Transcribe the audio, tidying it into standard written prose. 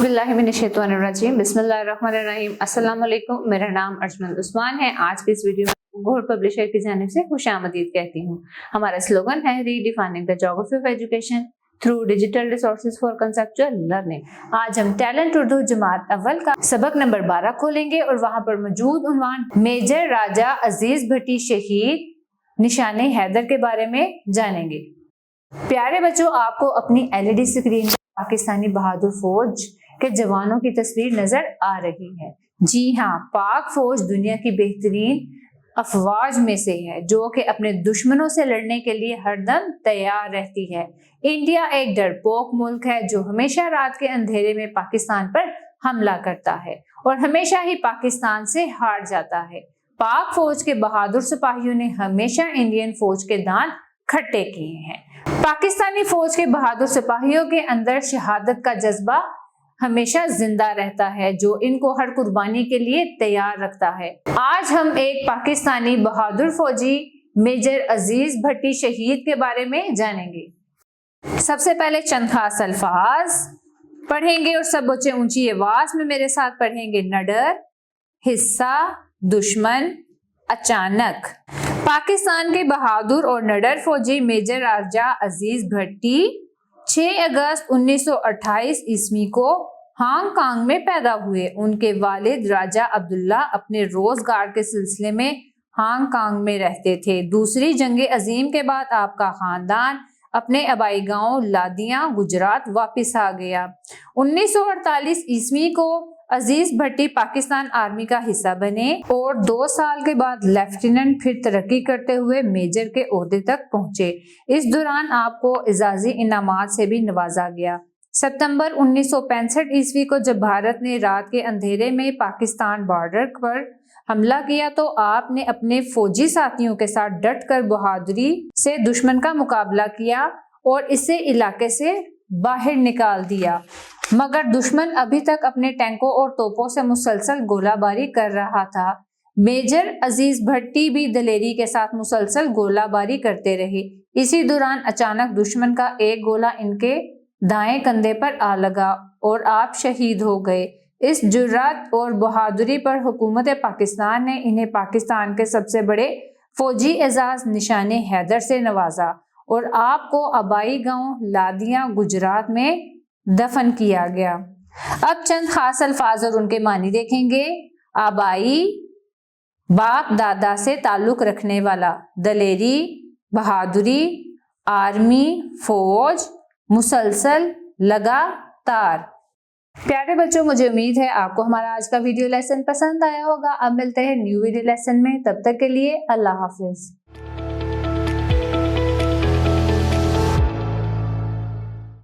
बिस्मिल्लाहिर्रहमानिर्रहीम बिस्मिल्लाहिर्रहमानिर्रहीम अस्सलाम वालेकुम। मेरा नाम अर्जमंद उस्मान है। आज के इस वीडियो में घोड़ पब्लिशर की जानिब से खुशामदीद कहती हूँ। हमारा स्लोगन है redefining the geography of education through digital resources for conceptual learning. आज हम टैलेंट उर्दू जमात अव्वल का सबक नंबर 12 खोलेंगे और वहाँ पर मौजूद उन्वान मेजर राजा अजीज भट्टी शहीद निशाने हैदर के बारे में जानेंगे। प्यारे बच्चों, आपको अपनी एलईडी स्क्रीन पर पाकिस्तानी बहादुर फौज के जवानों की तस्वीर नजर आ रही है। जी हाँ, पाक फौज दुनिया की बेहतरीन अफवाज में से है जो कि अपने दुश्मनों से लड़ने के लिए हरदम तैयार रहती है। इंडिया एक डरपोक मुल्क है जो हमेशा रात के अंधेरे में पाकिस्तान पर हमला करता है और हमेशा ही पाकिस्तान से हार जाता है। पाक फौज के बहादुर सिपाहियों ने हमेशा इंडियन फौज के दांत खट्टे किए हैं। पाकिस्तानी फौज के बहादुर सिपाहियों के अंदर शहादत का जज्बा हमेशा जिंदा रहता है जो इनको हर कुर्बानी के लिए तैयार रखता है। आज हम एक पाकिस्तानी बहादुर फौजी मेजर अजीज भट्टी शहीद के बारे में जानेंगे। सबसे पहले चंद खास अल्फाज पढ़ेंगे और सब बच्चे ऊंची आवाज में मेरे साथ पढ़ेंगे। नडर, हिस्सा, दुश्मन, अचानक। पाकिस्तान के बहादुर और नडर फौजी मेजर राजा अजीज भट्टी 6 अगस्त 1928 ईस्वी को हांगकांग में पैदा हुए। उनके वालिद राजा अब्दुल्ला अपने रोजगार के सिलसिले में हांगकांग में रहते थे। दूसरी जंग अजीम के बाद आपका खानदान अपने आबाई गांव लादिया गुजरात वापस आ गया। 1948 ईस्वी को अजीज भट्टी पाकिस्तान आर्मी का हिस्सा बने और 2 साल के बाद लेफ्टिनेंट फिर तरक्की करते हुए मेजर के ओहदे तक पहुंचे। इस दौरान आपको इजाजी इनामात से भी नवाजा गया। सितंबर 1965 ईस्वी को जब भारत ने रात के अंधेरे में पाकिस्तान बॉर्डर पर हमला किया तो आपने अपने फौजी साथियों के साथ डट कर बहादुरी से दुश्मन का मुकाबला किया और इसे इलाके से बाहर निकाल दिया, मगर दुश्मन अभी तक अपने टैंकों और तोपों से मुसलसल गोलाबारी कर रहा था। मेजर अजीज भट्टी भी दलेरी के साथ मुसलसल गोलाबारी करते रहे। इसी दौरान अचानक दुश्मन का एक गोला इनके दाएं कंधे पर आ लगा और आप शहीद हो गए। इस जुर्रत और बहादुरी पर हुकूमत पाकिस्तान ने इन्हें पाकिस्तान के सबसे बड़े फौजी एजाज निशाने हैदर से नवाजा और आपको आबाई गांव लादिया गुजरात में दफन किया गया। अब चंद खास अल्फाज और उनके मानी देखेंगे। आबाई, बाप दादा से ताल्लुक रखने वाला, दलेरी, बहादुरी, आर्मी, फौज, मुसलसल, लगातार। प्यारे बच्चों, मुझे उम्मीद है आपको हमारा आज का वीडियो लेसन पसंद आया होगा। अब मिलते हैं न्यू वीडियो लेसन में, तब तक के लिए अल्लाह हाफिज।